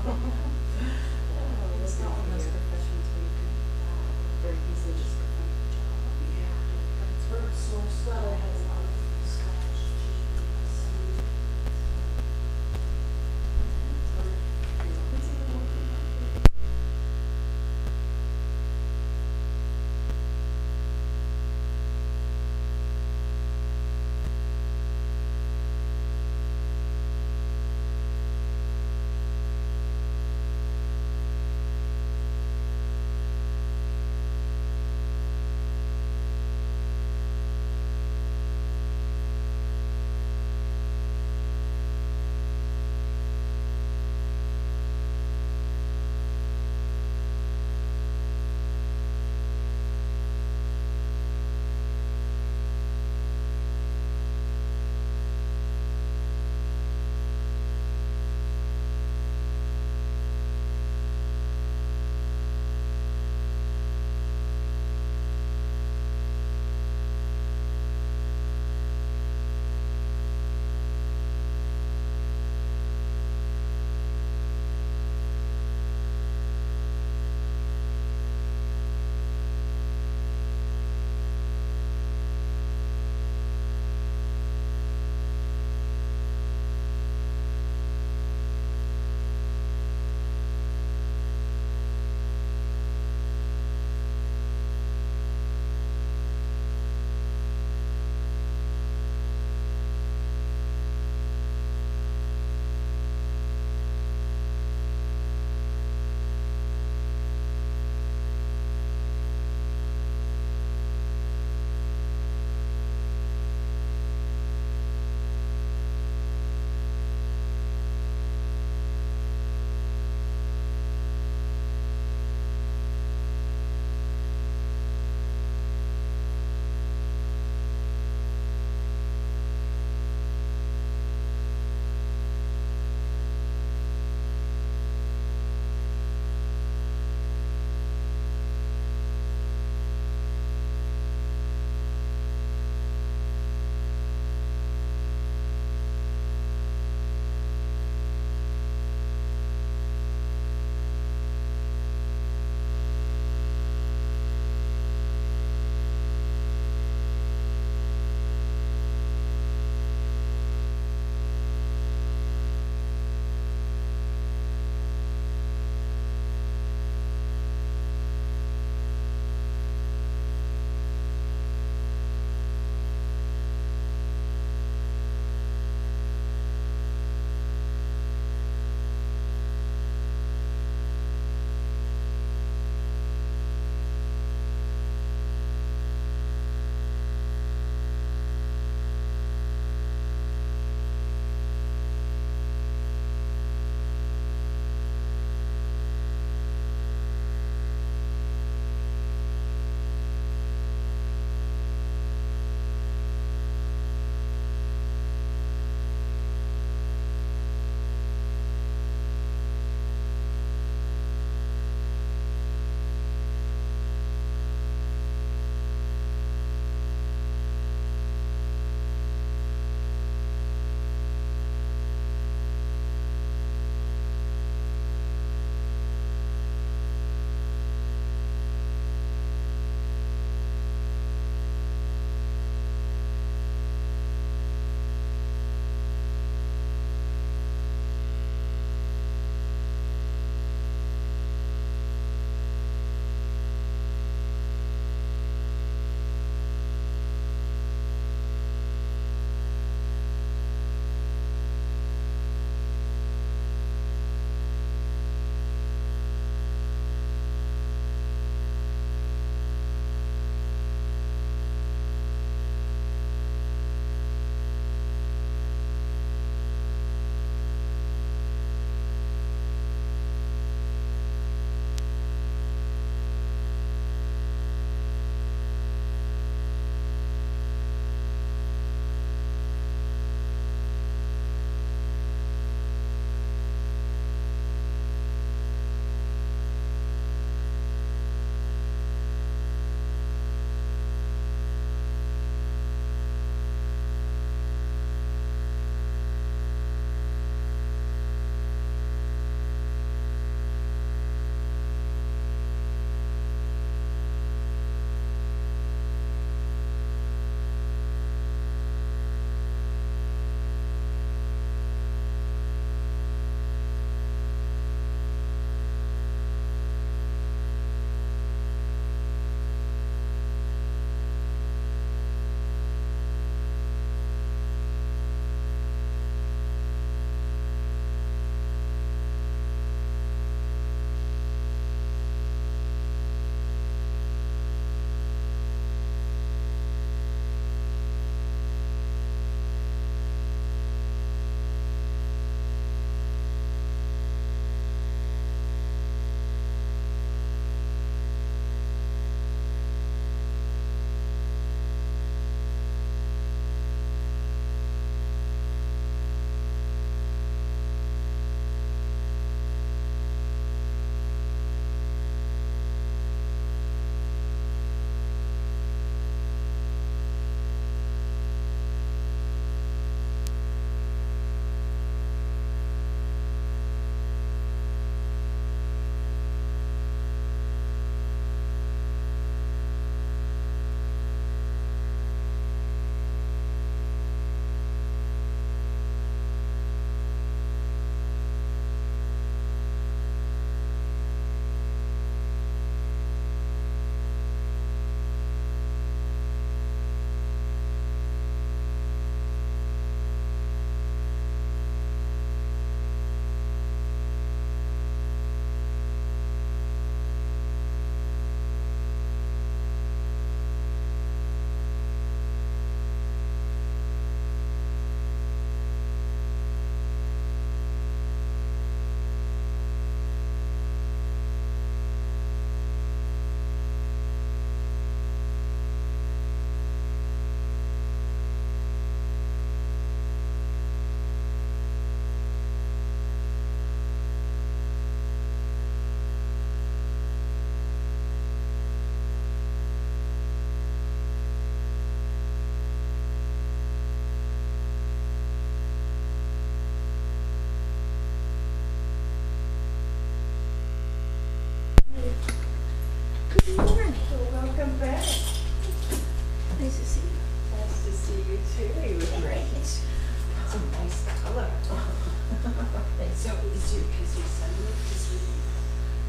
It's not one of those professions where you can very easily just go find a job. Yeah, but it's very source, well, it has a lot of scholarships.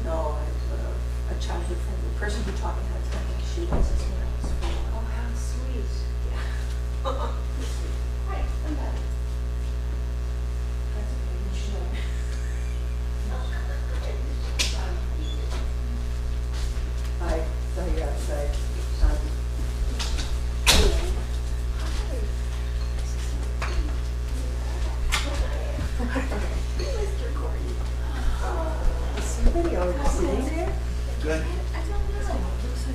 No, a childhood friend, the person who taught me how to make shoelaces when I was 4. Oh, how sweet. Yeah. Hi, I'm back. That's okay, you should. I saw you outside. Mr. Gordon. Is somebody already sitting there? Good. I don't know.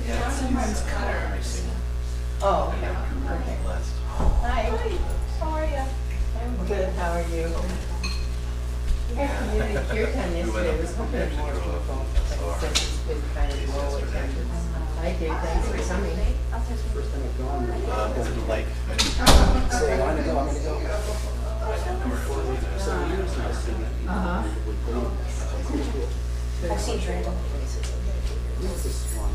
Yeah, it's sometimes color mixing. Oh, okay. Okay. Last. Hi. How are you? I'm good. How are you? Your time yesterday was hoping more people, but it said it's been kind of low attendance. Hi, Dave. Thanks for coming. Was it like? So I want to go, I'm gonna go. So years now, Uh-huh. I've seen random places. This one.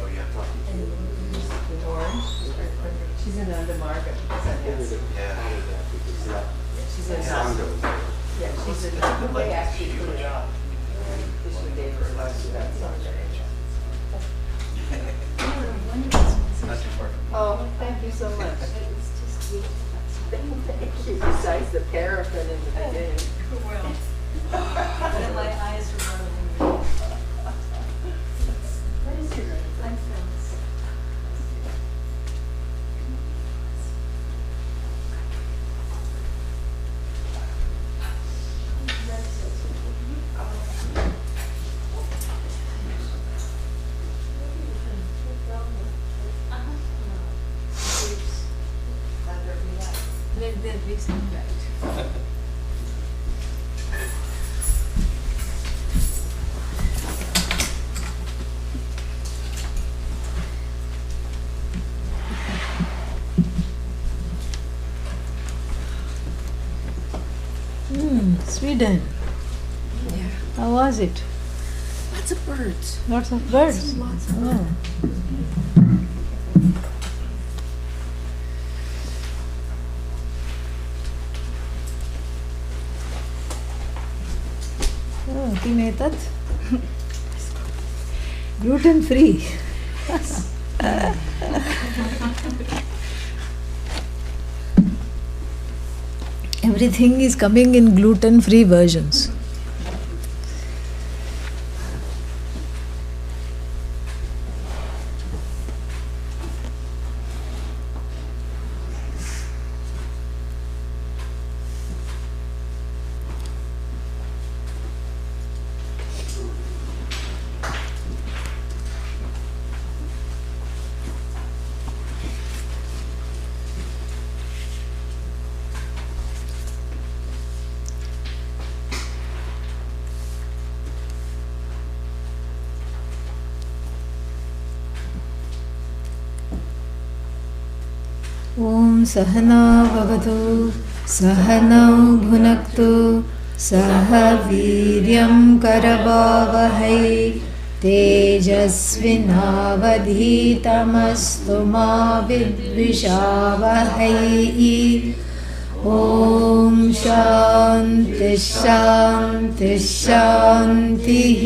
Oh, yeah. In Orange. She's in Undermarket. Yeah. She's in Condo. Yeah, she's in, they actually put it on. Fishing day for lunch that Sunday. Not too far. Oh, thank you so much. It's just sweet. Thank you, besides the paraffin in the beginning. And my eyes were rolling. What is your name? I'm Phyllis. They're recent, right? Sweden. Yeah. How was it? Lots of birds. Lots of birds. Lots of Oh. Oh, किम् एतत्? Gluten free. Everything is coming in gluten free versions. ॐ सहना भवतु सहनौ भुनक्तु सह वीर्यं करवावहै तेजस्विनावधीतमस्तु मा विद्विषावहै ॐ शान्ति शान्ति शान्तिः.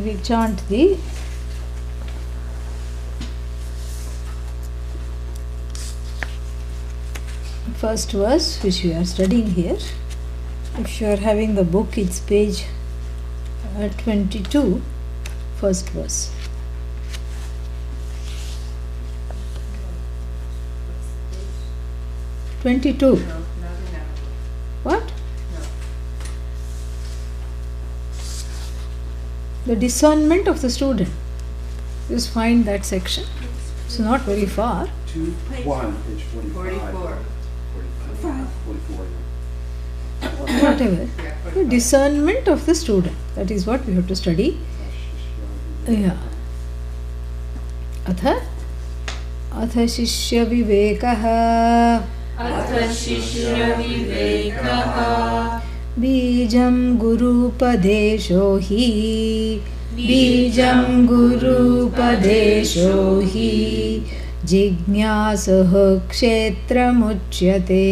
We chant the first verse which we are studying here. If you are having the book, it's page 22, first verse. No, 22. not now. What? No. The discernment of the student. Just find that section. It's not very far. 2-1, page 45. 44. 44. Whatever. Yeah, The discernment of the student. That is what we have to study. Yeah. अथ अथ शिष्य विवेकः अथ शिष्यविवेकः बीजं गुरूपदेशो हि बीजं गुरूपदेशो हि जिज्ञासुः क्षेत्रमुच्यते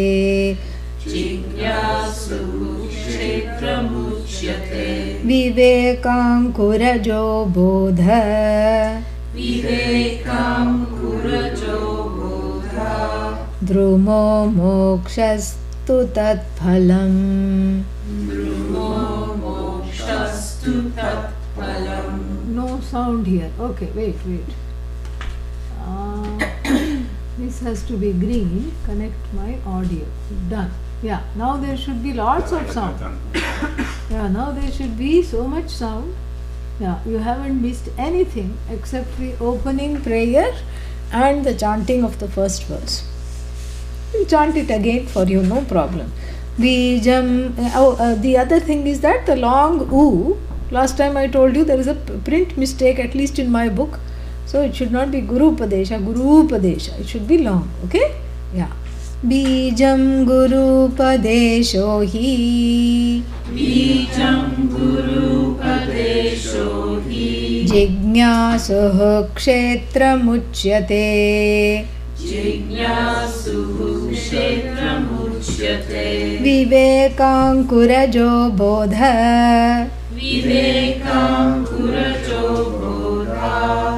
Jignasuhu kshetramuchyate. Vivekankurajō bodha. Vivekam kurajo bodha. Drumo mokshastu tat phalam. Drumo mokshastu tat phalam. No sound here. Okay, wait. This has to be green. Connect my audio. Done. Yeah, now there should be lots of sound. Yeah, now there should be so much sound. Yeah, you haven't missed anything except the opening prayer and the chanting of the first verse. We'll chant it again for you, no problem. Bijam. The other thing is that the long oo. Last time I told you there is a print mistake, at least in my book. So it should not be Guru Upadesha, Guru Upadesha. It should be long. Okay? Yeah. Bijam Guru Upadesho hi. Bijam Guru Padesho hi. Jignasuh kshetramuchyate. Jignasuhu kshetramuchyate. Vivekankurajō bodha. Vivekam kurajo bodha.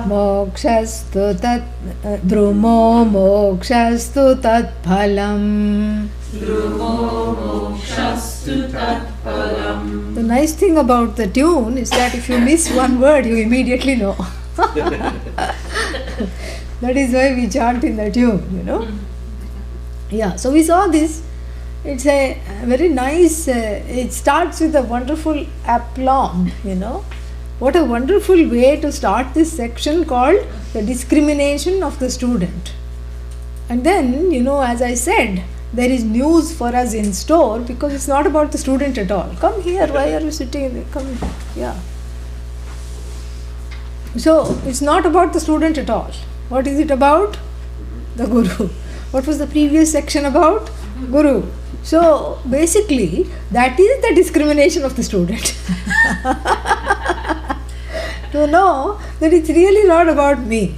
Mokshastu tat drumo mokshastu tat phalam. Drumo mokshastu tat phalam. The nice thing about the tune is that if you miss one word, you immediately know. That is why we chant in the tune, you know. Yeah, so we saw this. It's a very nice, it starts with a wonderful aplomb, you know. What a wonderful way to start this section called the discrimination of the student. And then, you know, as I said, there is news for us in store because it's not about the student at all. Come here, why are you sitting there? Come, yeah. So, it's not about the student at all. What is it about? The Guru. What was the previous section about? Guru. So, basically, that is the discrimination of the student. To know that it's really not about me.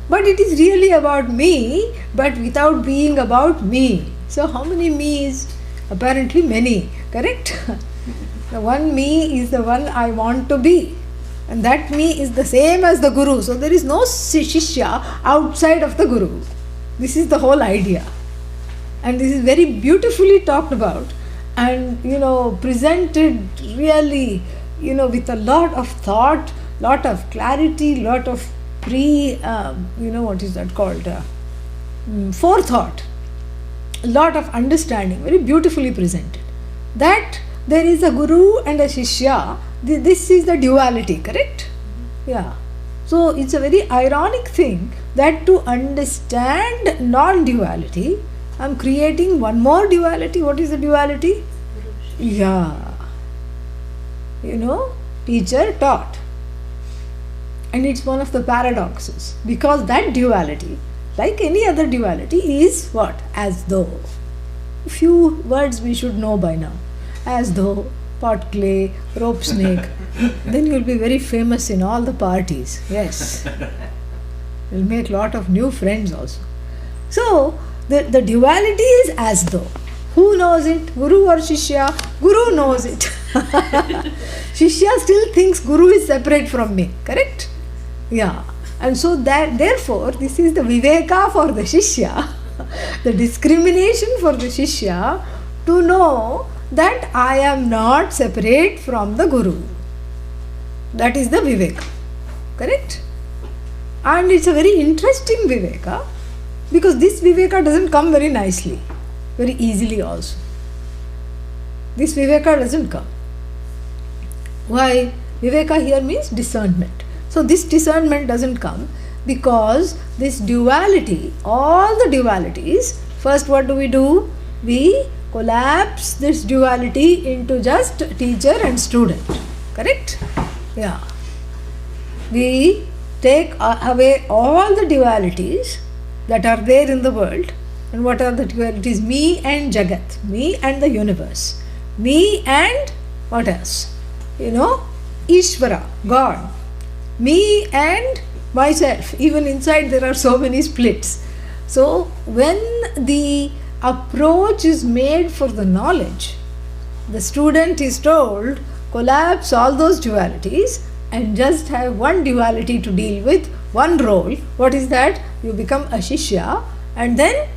But it is really about me, but without being about me. So, how many me's? Apparently many, correct? The one me is the one I want to be. And that me is the same as the Guru. So, there is no Shishya outside of the Guru. This is the whole idea. And this is very beautifully talked about and, you know, presented really, you know, with a lot of thought, lot of clarity, lot of forethought, a lot of understanding, very beautifully presented. That there is a Guru and a Shishya, this is the duality, correct? Yeah. So it's a very ironic thing that to understand non-duality, I am creating one more duality. What is the duality? Yeah. You know, teacher taught. And it's one of the paradoxes because that duality, like any other duality, is what? As though. A few words we should know by now. As though, pot clay, rope snake. Then you'll be very famous in all the parties. Yes. You'll make a lot of new friends also. So, the duality is as though. Who knows it? Guru or Shishya? Guru knows it. Shishya still thinks Guru is separate from me. Correct? Yeah. And so that therefore this is the Viveka for the Shishya, the discrimination for the Shishya to know that I am not separate from the Guru. That is the Viveka. Correct? And it's a very interesting Viveka because this Viveka doesn't come very nicely, very easily also. This Viveka doesn't come. Why? Viveka here means discernment. So this discernment doesn't come because this duality, all the dualities, first what do? We collapse this duality into just teacher and student. Correct? Yeah. We take away all the dualities that are there in the world. And what are the dualities? Me and Jagat, me and the universe, me and what else? You know, Ishvara, God, me and myself. Even inside there are so many splits. So when the approach is made for the knowledge, the student is told collapse all those dualities and just have one duality to deal with, one role. What is that? You become a Shishya, and then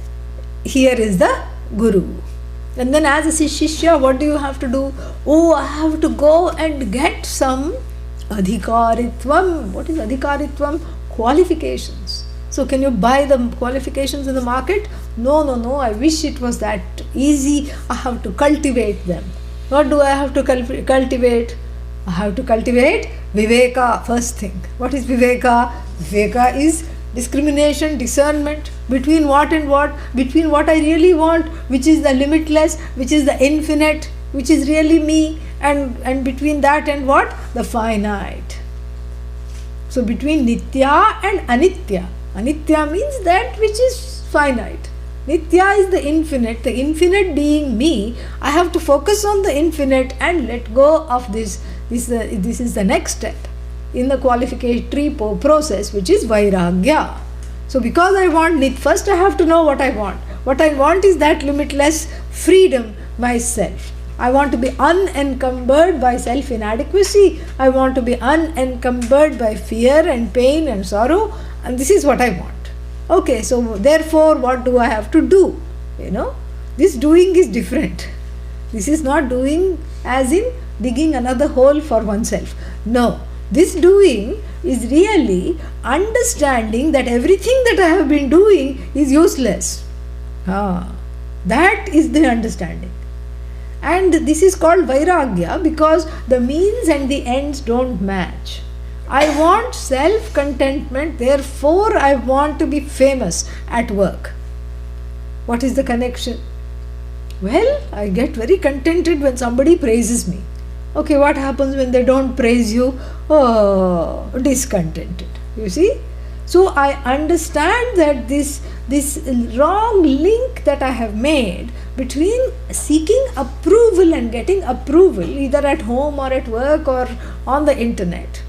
here is the Guru. And then as a Shishya, what do you have to do? Oh, I have to go and get some Adhikaritvam. What is Adhikaritvam? Qualifications. So can you buy the qualifications in the market? No. I wish it was that easy. I have to cultivate them. What do I have to cultivate? I have to cultivate Viveka, first thing. What is Viveka? Viveka is discrimination, discernment between what and what, between what I really want, which is the limitless, which is the infinite, which is really me, and between that and what? The finite. So between Nitya and Anitya. Anitya means that which is finite. Nitya is the infinite being me. I have to focus on the infinite and let go of this. This is the next step in the qualificatory process, which is Vairagya. So because I want first I have to know what I want. What I want is that limitless freedom myself. I want to be unencumbered by self-inadequacy. I want to be unencumbered by fear and pain and sorrow, and this is what I want. Okay, so therefore what do I have to do? This doing is different. This is not doing as in digging another hole for oneself. No, this doing is really understanding that everything that I have been doing is useless. That is the understanding. And this is called Vairagya because the means and the ends don't match. I want self-contentment, therefore I want to be famous at work. What is the connection? Well, I get very contented when somebody praises me. Okay, what happens when they don't praise you? Oh, discontented. You see? So I understand that this wrong link that I have made between seeking approval and getting approval, either at home or at work or on the internet,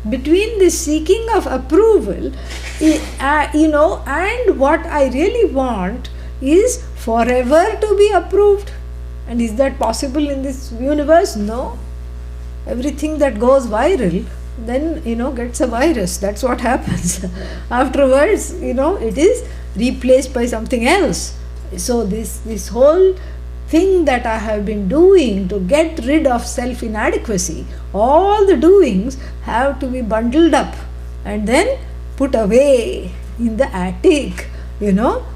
between this seeking of approval, and what I really want is forever to be approved. And is that possible in this universe? No. Everything that goes viral then gets a virus. That's what happens. Afterwards, it is replaced by something else. So this whole thing that I have been doing to get rid of self-inadequacy, all the doings have to be bundled up and then put away in the attic.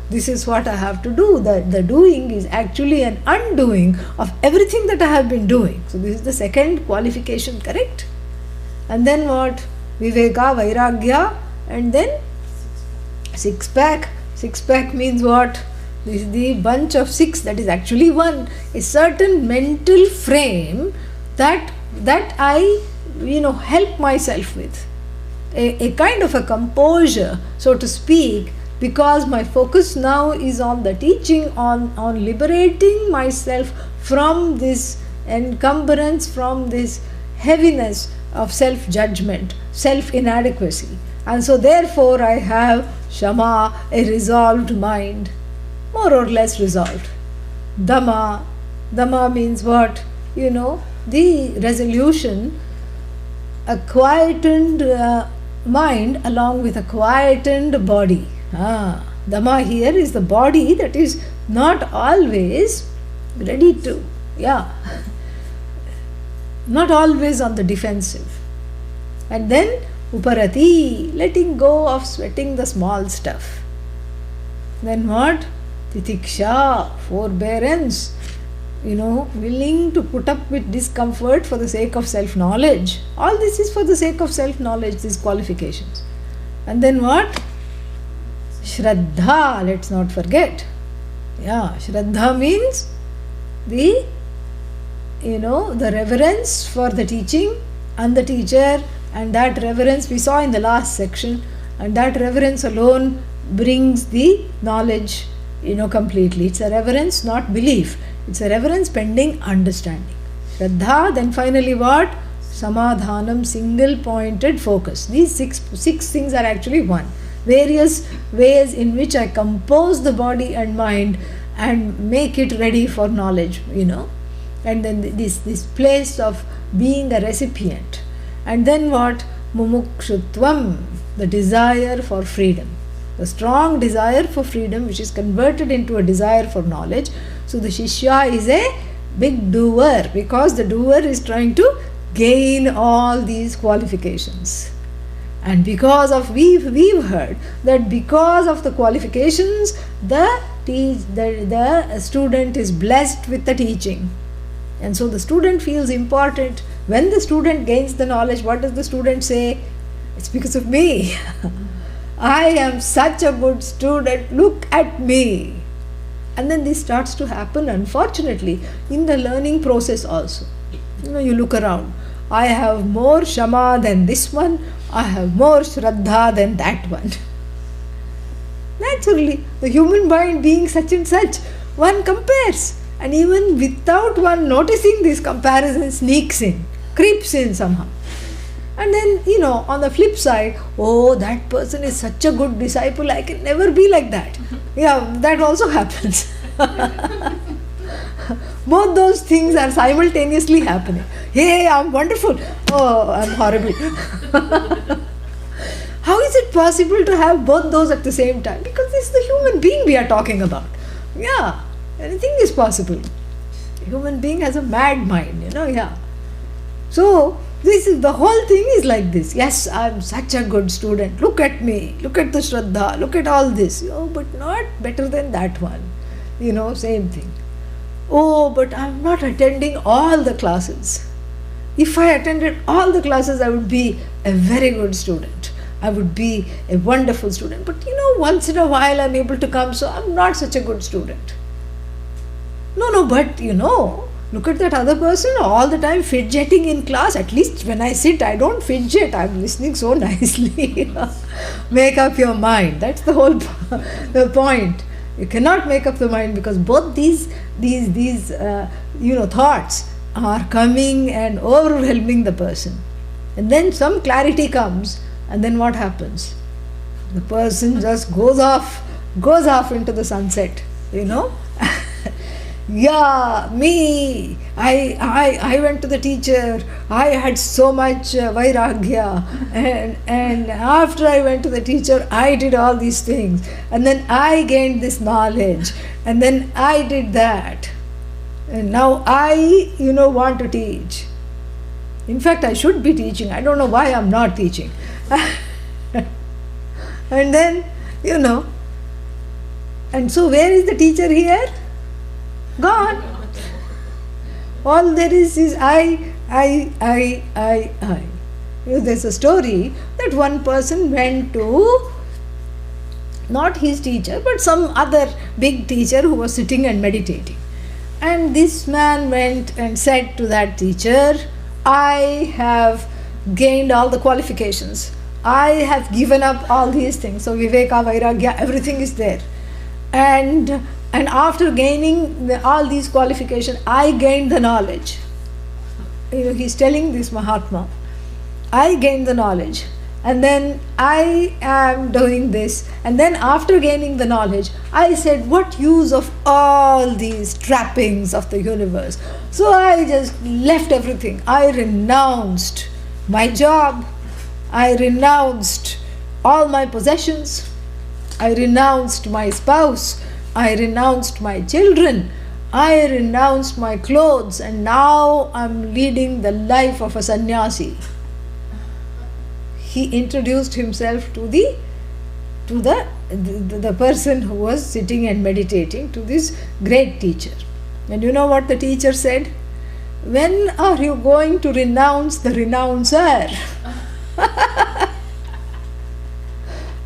This is what I have to do. The doing is actually an undoing of everything that I have been doing. So this is the second qualification, correct? And then what? Viveka, Vairagya, and then six-pack. Six-pack means what? This is the bunch of six, that is actually one. A certain mental frame that I help myself with. A kind of a composure, so to speak, because my focus now is on the teaching, on liberating myself from this encumbrance, from this heaviness of self-judgment, self-inadequacy. And so therefore I have Shama, a resolved mind, more or less resolved. Dhamma means what? The resolution, a quietened mind along with a quietened body. Dhamma here is the body that is not always ready to, not always on the defensive. And then Uparati, letting go of sweating the small stuff. Then what? Titiksha, forbearance, willing to put up with discomfort for the sake of self-knowledge. All this is for the sake of self-knowledge, these qualifications. And then what? Shraddha, let's not forget. Shraddha means the reverence for the teaching and the teacher, and that reverence we saw in the last section, and that reverence alone brings the knowledge completely. It's a reverence, not belief. It's a reverence pending understanding. Shraddha, then finally what? Samadhanam, single pointed focus. These six things are actually one. various ways in which I compose the body and mind and make it ready for knowledge, and then this place of being a recipient. And then what? Mumukshutvam, the desire for freedom, the strong desire for freedom which is converted into a desire for knowledge. So the Shishya is a big doer, because the doer is trying to gain all these qualifications. And because of we've heard that because of the qualifications, the student is blessed with the teaching. And so the student feels important. When the student gains the knowledge, what does the student say? It's because of me. I am such a good student, look at me. And then this starts to happen, unfortunately, in the learning process also. You look around. I have more Shama than this one. I have more Shraddha than that one. Naturally, the human mind being such and such, one compares. And even without one noticing, this comparison sneaks in, creeps in somehow. And then, on the flip side, oh, that person is such a good disciple, I can never be like that. Yeah, that also happens. Both those things are simultaneously happening. Hey, I'm wonderful. Oh, I'm horrible. How is it possible to have both those at the same time? Because this is the human being we are talking about. Yeah, anything is possible. A human being has a mad mind, yeah. So, this is the whole thing is like this. Yes, I'm such a good student. Look at me. Look at the Shraddha. Look at all this. Oh, but not better than that one. Same thing. Oh, but I'm not attending all the classes. If I attended all the classes, I would be a very good student. I would be a wonderful student. But once in a while I'm able to come, so I'm not such a good student. No, but look at that other person all the time fidgeting in class. At least when I sit, I don't fidget. I'm listening so nicely. Make up your mind. That's the whole the point. You cannot make up the mind, because both these thoughts are coming and overwhelming the person. And then some clarity comes, and then what happens? The person just goes off into the sunset. Yeah, me, I went to the teacher, I had so much vairagya, and after I went to the teacher, I did all these things, and then I gained this knowledge, and then I did that, and now I, want to teach. In fact, I should be teaching. I don't know why I'm not teaching. And then, and so where is the teacher here? Gone. All there is I. There's a story that one person went to, not his teacher, but some other big teacher who was sitting and meditating. And this man went and said to that teacher, I have gained all the qualifications. I have given up all these things. So Viveka, Vairagya, everything is there. And after gaining all these qualifications, I gained the knowledge. He's telling this Mahatma, I gained the knowledge, and then I am doing this, and then after gaining the knowledge, I said, what use of all these trappings of the universe? So I just left everything. I renounced my job, I renounced all my possessions, I renounced my spouse, I renounced my children, I renounced my clothes, and now I'm leading the life of a sannyasi. He introduced himself to the person who was sitting and meditating, to this great teacher. And you know what the teacher said? When are you going to renounce the renouncer?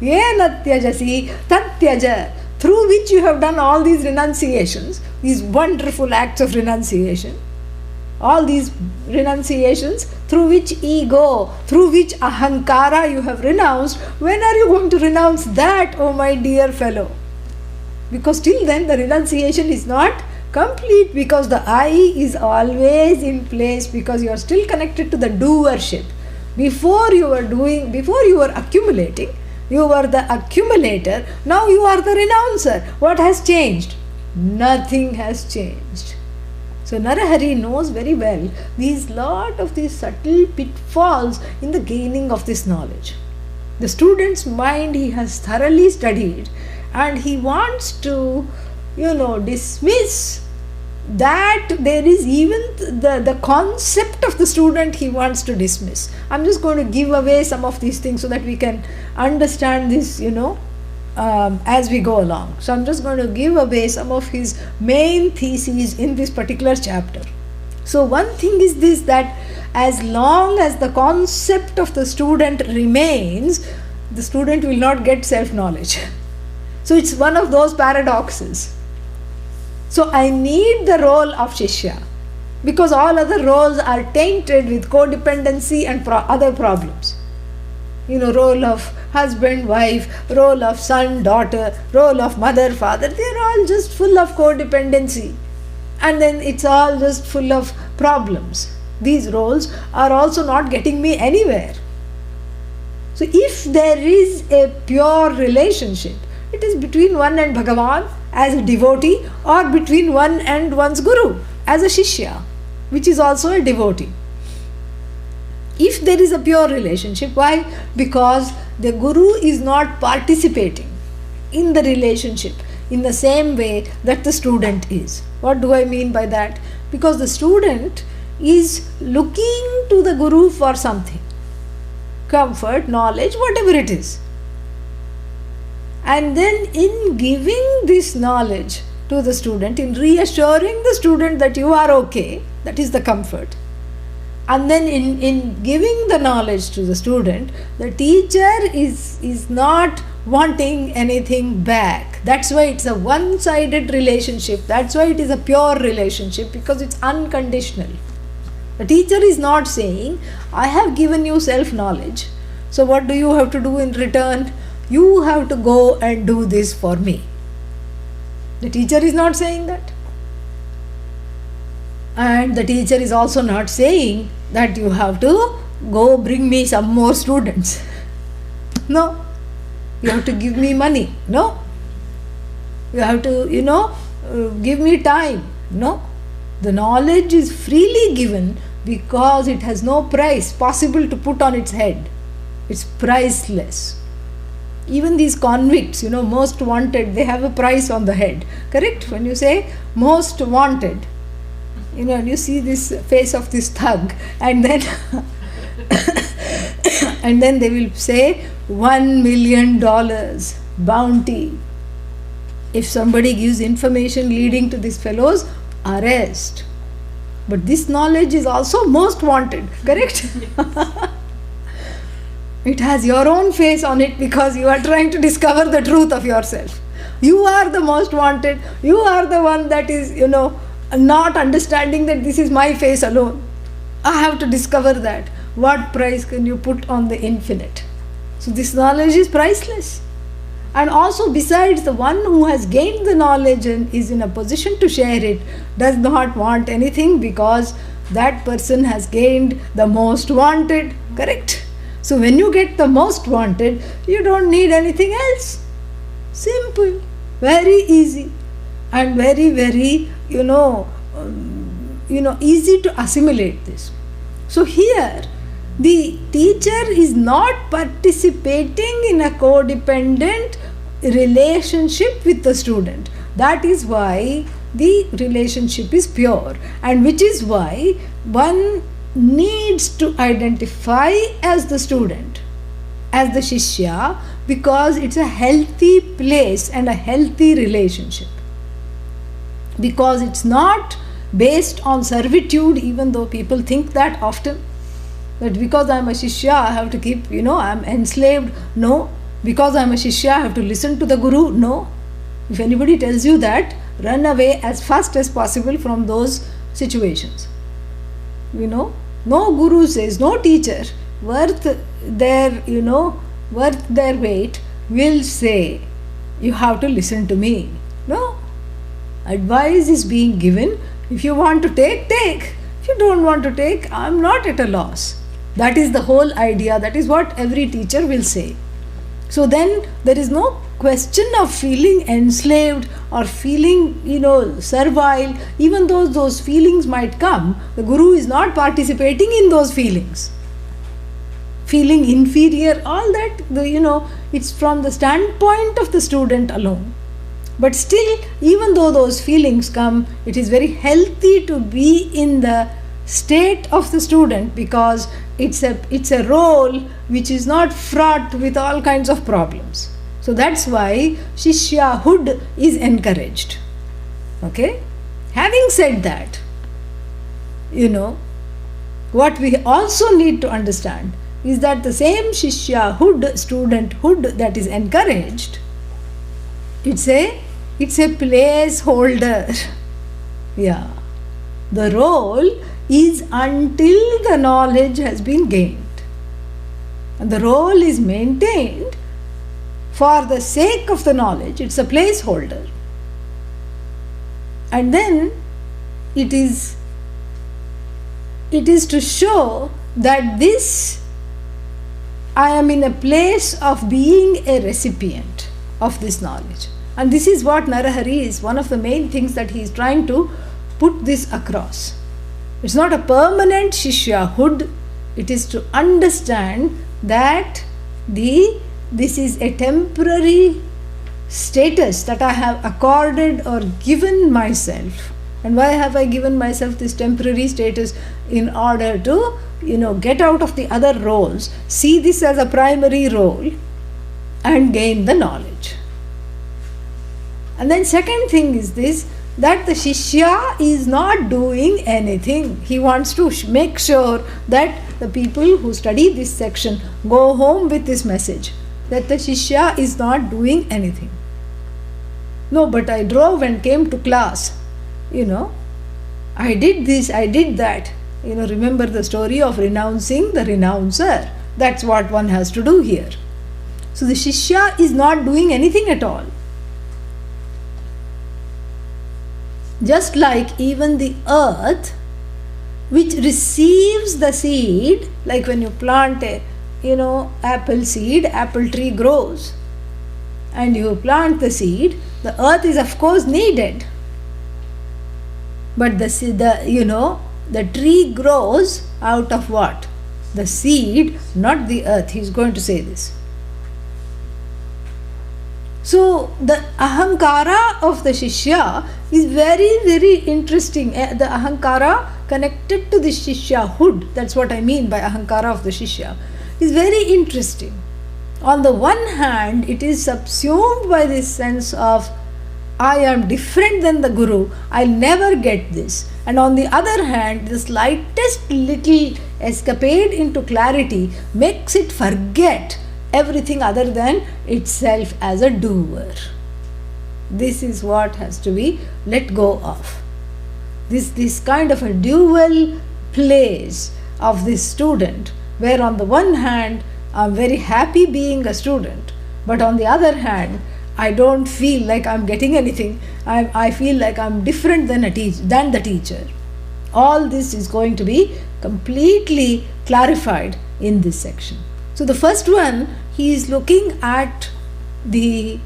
Yena tyajasi tatyaja, through which you have done all these renunciations, these wonderful acts of renunciation, all these renunciations through which ego, through which ahankara you have renounced, when are you going to renounce that, oh my dear fellow? Because till then the renunciation is not complete, because the I is always in place, because you are still connected to the doership. Before you were accumulating, you were the accumulator, now you are the renouncer. What has changed? Nothing has changed. So Narahari knows very well these lot of these subtle pitfalls in the gaining of this knowledge. The student's mind he has thoroughly studied, and he wants to, dismiss that there is even the concept of the student he wants to dismiss. I'm just going to give away some of these things so that we can understand this, as we go along. So I'm just going to give away some of his main theses in this particular chapter. So one thing is this, that as long as the concept of the student remains, the student will not get self-knowledge. So it's one of those paradoxes. So I need the role of Shishya because all other roles are tainted with codependency and other problems. Role of husband, wife, role of son, daughter, role of mother, father, they're all just full of codependency. And then it's all just full of problems. These roles are also not getting me anywhere. So if there is a pure relationship, it is between one and Bhagavan as a devotee, or between one and one's guru as a shishya, which is also a devotee. If there is a pure relationship, why? Because the guru is not participating in the relationship in the same way that the student is. What do I mean by that? Because the student is looking to the guru for something, comfort, knowledge, whatever it is. And then in giving this knowledge to the student, in reassuring the student that you are okay, that is the comfort. And then in giving the knowledge to the student, the teacher is not wanting anything back. That's why it's a one-sided relationship. That's why it is a pure relationship, because it's unconditional. The teacher is not saying, I have given you self-knowledge, so what do you have to do in return? You have to go and do this for me. The teacher is not saying that. And the teacher is also not saying that you have to go bring me some more students. No. You have to give me money. No. You have to, give me time. No. The knowledge is freely given because it has no price possible to put on its head. It's priceless. Even these convicts, most wanted, they have a price on the head. Correct? When you say most wanted, you see this face of this thug, and then and then they will say $1 million bounty. If somebody gives information leading to this fellow's arrest. But this knowledge is also most wanted, correct? It has your own face on it because you are trying to discover the truth of yourself. You are the most wanted. You are the one that is, not understanding that this is my face alone. I have to discover that. What price can you put on the infinite? So this knowledge is priceless. And also besides, the one who has gained the knowledge and is in a position to share it does not want anything because that person has gained the most wanted, correct? So when you get the most wanted, you don't need anything else. Simple, very easy, and very, very, easy to assimilate this. So here, the teacher is not participating in a codependent relationship with the student. That is why the relationship is pure, and which is why one needs to identify as the student, as the shishya, because it's a healthy place and a healthy relationship. Because it's not based on servitude, even though people think that often, that because I'm a shishya, I have to keep, I'm enslaved. No. Because I'm a shishya, I have to listen to the guru. No. If anybody tells you that, run away as fast as possible from those situations. No guru says, no teacher worth their weight will say, you have to listen to me. No. Advice is being given. If you want to take, take. If you don't want to take, I'm not at a loss. That is the whole idea. That is what every teacher will say. So then there is no question of feeling enslaved or feeling, servile. Even though those feelings might come, the Guru is not participating in those feelings. Feeling inferior, all that, it's from the standpoint of the student alone. But still, even though those feelings come, it is very healthy to be in the state of the student, because it's a role which is not fraught with all kinds of problems. So that's why Shishyahood is encouraged. Okay? Having said that, what we also need to understand is that the same Shishyahood, studenthood that is encouraged, it's a placeholder. Yeah. The role is until the knowledge has been gained. And the role is maintained for the sake of the knowledge. It's a placeholder. And then it is to show that I am in a place of being a recipient of this knowledge. And this is what Narahari is, one of the main things that he is trying to put this across. It's not a permanent Shishyahood. It is to understand that this is a temporary status that I have accorded or given myself. And why have I given myself this temporary status? In order to, get out of the other roles, see this as a primary role and gain the knowledge. And then second thing is this, that the Shishya is not doing anything. He wants to make sure that the people who study this section go home with this message, that the Shishya is not doing anything. No, but I drove and came to class. I did this, I did that. Remember the story of renouncing the renouncer. That's what one has to do here. So the Shishya is not doing anything at all. Just like even the earth, which receives the seed, like when you plant a apple seed, apple tree grows, and you plant the seed, the earth is of course needed, but the tree grows out of what? The seed, not the earth. He is going to say this. So the ahankara of the Shishya is very, very interesting. The ahankara connected to the Shishyahood, that's what I mean by ahankara of the Shishya, is very interesting. On the one hand, it is subsumed by this sense of I am different than the Guru, I'll never get this. And on the other hand, the slightest little escapade into clarity makes it forget everything other than itself as a doer. This is what has to be let go of. This kind of a dual place of this student, where on the one hand I'm very happy being a student, but on the other hand I don't feel like I'm getting anything. I feel like I'm different than the teacher. All this is going to be completely clarified in this section. So the first one, he is looking at the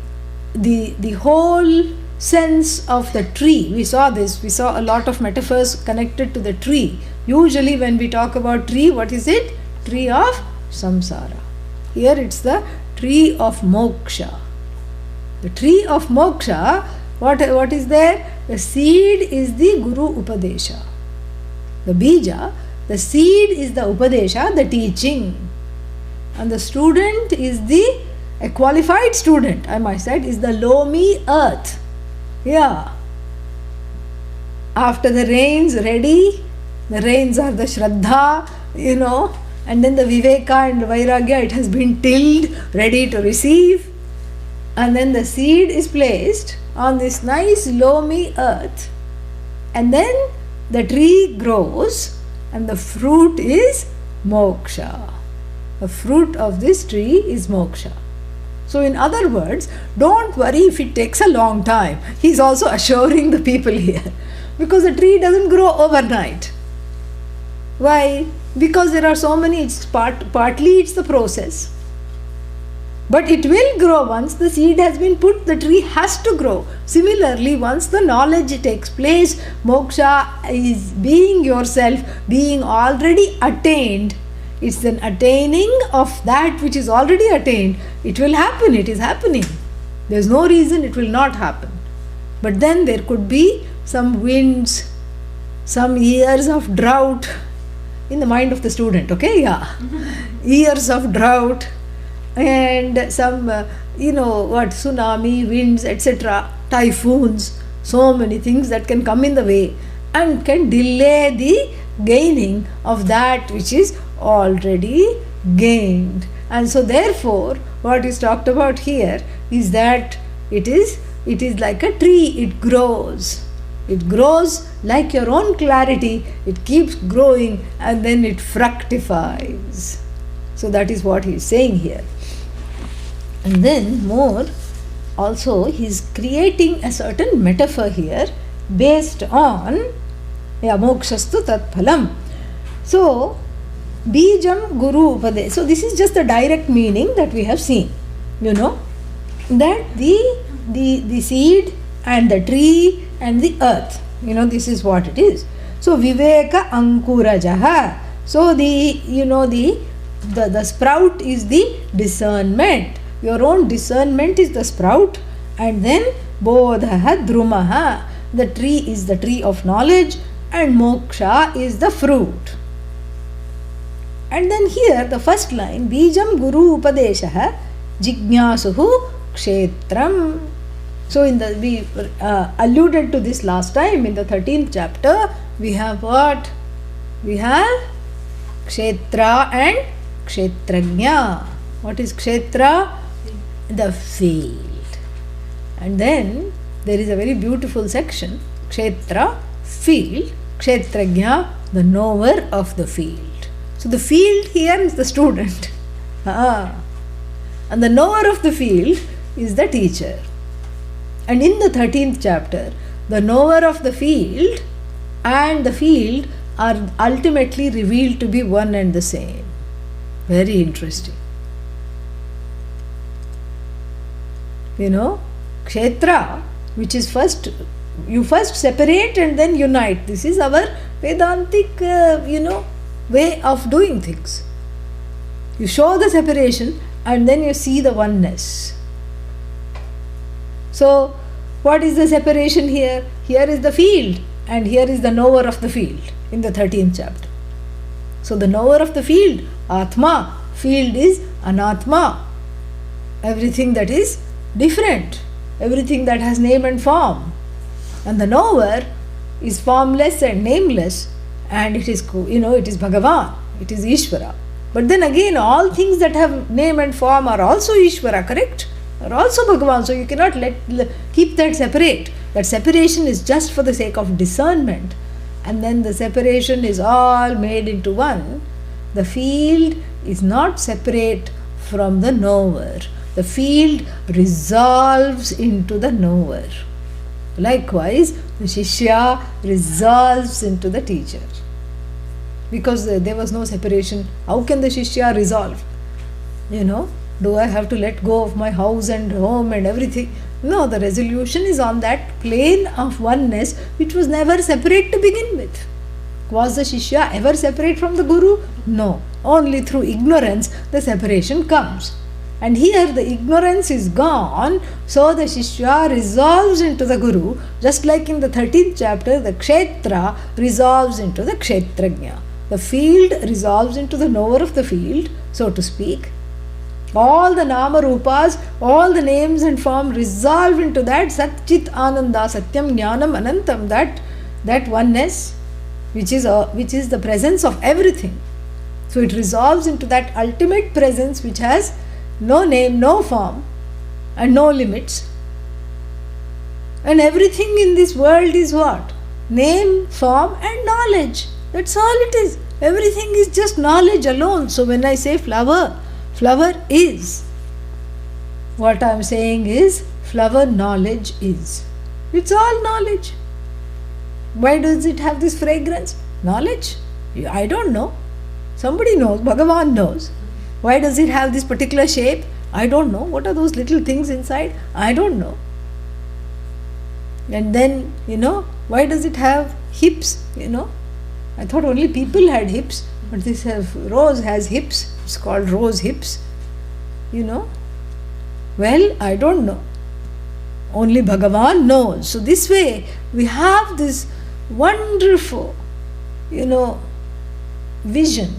whole sense of the tree. We saw this. We saw a lot of metaphors connected to the tree. Usually when we talk about tree, what is it? Tree of samsara. Here it's the tree of moksha. The tree of moksha, what is there? The seed is the Guru Upadesha. The bija, the seed is the Upadesha, the teaching. And the student is a qualified student, I might say, is the loamy earth. Yeah. After the rains ready, the rains are the Shraddha, and then the Viveka and Vairagya, it has been tilled, ready to receive. And then the seed is placed on this nice loamy earth. And then the tree grows and the fruit is moksha. The fruit of this tree is moksha. So in other words, don't worry if it takes a long time. He's also assuring the people here. Because the tree doesn't grow overnight. Why? Because there are so many, partly it's the process. But it will grow once the seed has been put, the tree has to grow. Similarly, once the knowledge takes place, moksha is being yourself, being already attained. It's an attaining of that which is already attained. It will happen, it is happening. There's no reason it will not happen. But then there could be some winds, some years of drought in the mind of the student, okay? Yeah. Years of drought and some, tsunami, winds, etc., typhoons, so many things that can come in the way and can delay the gaining of that which is already gained. And so therefore what is talked about here is that it is like a tree. It grows like your own clarity. It keeps growing and then it fructifies. So that is what he is saying here. And then more also he is creating a certain metaphor here based on mokshastu tat phalam. So Bijam Guru Upade. So this is just the direct meaning that we have seen. That the seed and the tree and the earth. This is what it is. So Viveka Ankurajaha. So the sprout is the discernment. Your own discernment is the sprout. And then Bodhaha Drumaha. The tree is the tree of knowledge and moksha is the fruit. And then here the first line, Bijam Guru Upadeshaha Jignasuhu Kshetram. So we alluded to this last time in the 13th chapter. We have what? We have Kshetra and Kshetrajna. What is Kshetra? The field. And then there is a very beautiful section. Kshetra, field. Kshetrajna, the knower of the field. So the field here is the student. And the knower of the field is the teacher. And in the 13th chapter, the knower of the field and the field are ultimately revealed to be one and the same. Very interesting. Kshetra, which is you first separate and then unite. This is our Vedantic, way of doing things. You show the separation and then you see the oneness. So, what is the separation here? Here is the field and here is the knower of the field in the 13th chapter. So, the knower of the field, Atma, field is Anatma. Everything that is different, everything that has name and form. And the knower is formless and nameless, and it is Bhagavan, it is Ishvara. But then again, all things that have name and form are also Ishvara, correct? Are also Bhagavan. So you cannot keep that separate. That separation is just for the sake of discernment. And then the separation is all made into one. The field is not separate from the knower. The field resolves into the knower. Likewise, the Shishya resolves into the teacher. Because there was no separation. How can the Shishya resolve? Do I have to let go of my house and home and everything? No, the resolution is on that plane of oneness which was never separate to begin with. Was the Shishya ever separate from the Guru? No. Only through ignorance the separation comes. And here the ignorance is gone, so the Shishya resolves into the Guru, just like in the 13th chapter, the Kshetra resolves into the Kshetrajna. The field resolves into the knower of the field, so to speak. All the Nama Rupas, all the names and form resolve into that Sat Chit Ananda, Satyam Jnanam Anantam, that oneness, which is the presence of everything. So it resolves into that ultimate presence which has no name, no form, and no limits. And everything in this world is what? Name, form, and knowledge. That's all it is. Everything is just knowledge alone. So when I say flower, flower is. What I am saying is, flower knowledge is. It's all knowledge. Why does it have this fragrance? Knowledge? I don't know. Somebody knows. Bhagavan knows. Why does it have this particular shape? I don't know. What are those little things inside? I don't know. And then, why does it have hips? I thought only people had hips, but rose has hips. It's called rose hips. Well, I don't know. Only Bhagavan knows. So this way we have this wonderful, vision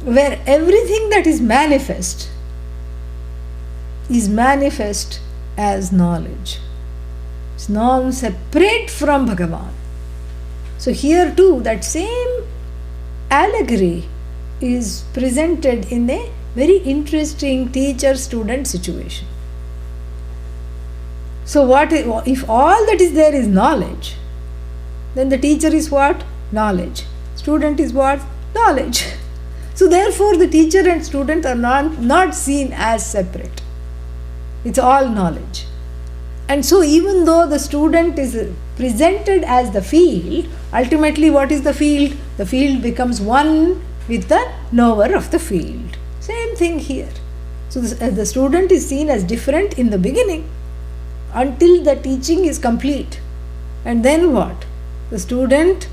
where everything that is manifest as knowledge. It's non-separate from Bhagavan. So here too, that same allegory is presented in a very interesting teacher-student situation. So if all that is there is knowledge, then the teacher is what? Knowledge. Student is what? Knowledge. So therefore the teacher and student are not seen as separate. It's all knowledge. And so even though the student is presented as the field, ultimately what is the field? The field becomes one with the knower of the field. Same thing here. So the student is seen as different in the beginning until the teaching is complete. And then what? The student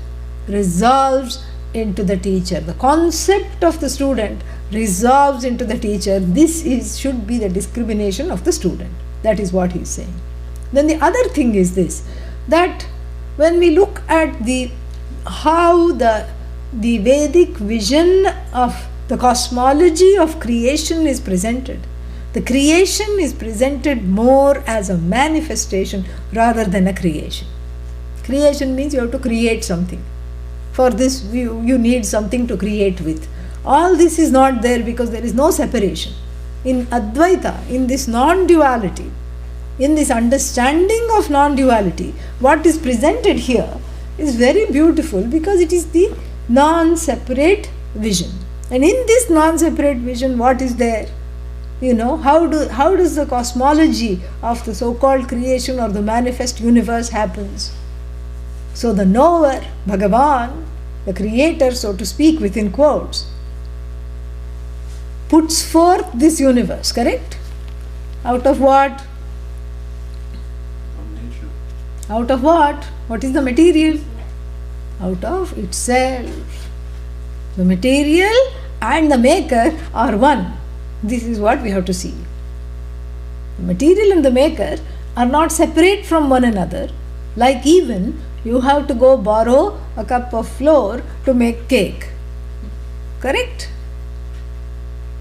resolves into the teacher. The concept of the student resolves into the teacher. This should be the discrimination of the student. That is what he is saying. Then the other thing is this, that when we look at how the Vedic vision of the cosmology of creation is presented, the creation is presented more as a manifestation rather than a creation. Creation means you have to create something. For this you need something to create with. All this is not there because there is no separation. In Advaita, in this non-duality, in this understanding of non-duality, what is presented here is very beautiful because it is the non-separate vision. And in this non-separate vision, what is there? How does the cosmology of the so-called creation or the manifest universe happens? So the knower, Bhagavan, the creator, so to speak, within quotes, puts forth this universe, correct? Out of what? Out of what? What is the material? Out of itself. The material and the maker are one. This is what we have to see. The material and the maker are not separate from one another. Like even you have to go borrow a cup of flour to make cake. Correct?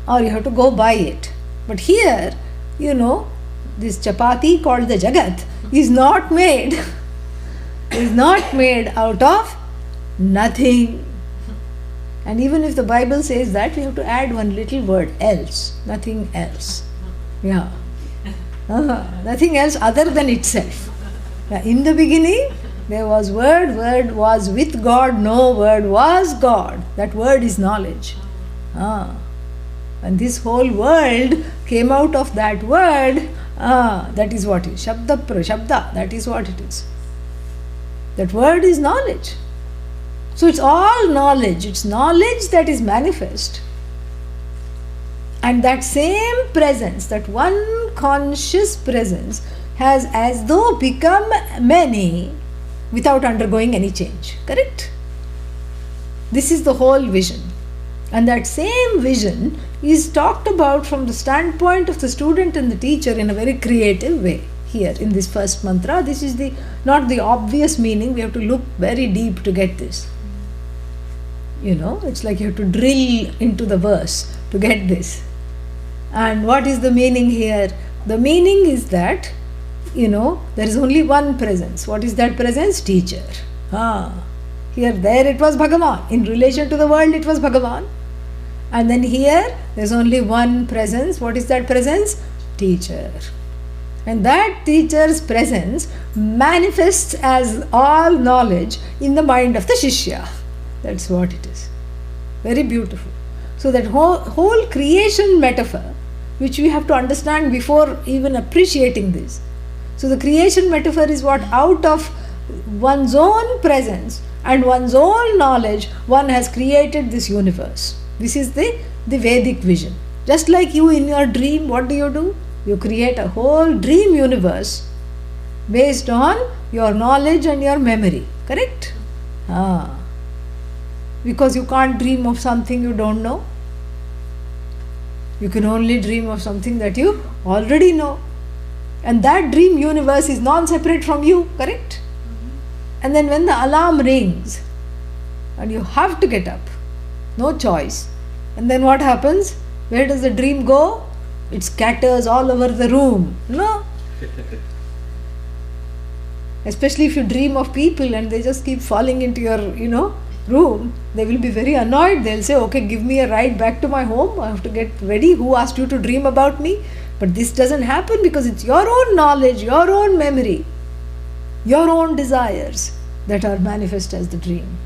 Or you have to go buy it. But here, this chapati called the Jagat is not made out of nothing. And even if the Bible says that, we have to add one little word, else, nothing else. Yeah. Nothing else other than itself. In the beginning, there was word, word was with God, no word was God. That word is knowledge. And this whole world came out of that word. That is what it is. Shabda, that is what it is. That word is knowledge. So it's all knowledge. It's knowledge that is manifest. And that same presence, that one conscious presence, has as though become many without undergoing any change. Correct? This is the whole vision. And that same vision is talked about from the standpoint of the student and the teacher in a very creative way. Here in this first mantra, this is not the obvious meaning. We have to look very deep to get this. It's like you have to drill into the verse to get this. And what is the meaning here? The meaning is that, there is only one presence. What is that presence? Teacher. There it was Bhagavan. In relation to the world, it was Bhagavan. And then here, there is only one presence. What is that presence? Teacher. And that teacher's presence manifests as all knowledge in the mind of the Shishya. That's what it is. Very beautiful. So that whole creation metaphor, which we have to understand before even appreciating this. So the creation metaphor is what? Out of one's own presence and one's own knowledge, one has created this universe. This is the Vedic vision. Just like you in your dream, what do? You create a whole dream universe based on your knowledge and your memory. Correct? Because you can't dream of something you don't know. You can only dream of something that you already know. And that dream universe is non-separate from you. Correct? And then when the alarm rings and you have to get up, no choice. And then what happens? Where does the dream go? It scatters all over the room. No? Especially if you dream of people and they just keep falling into your, room, they will be very annoyed. They'll say, okay, give me a ride back to my home. I have to get ready. Who asked you to dream about me? But this doesn't happen because it's your own knowledge, your own memory, your own desires that are manifest as the dream.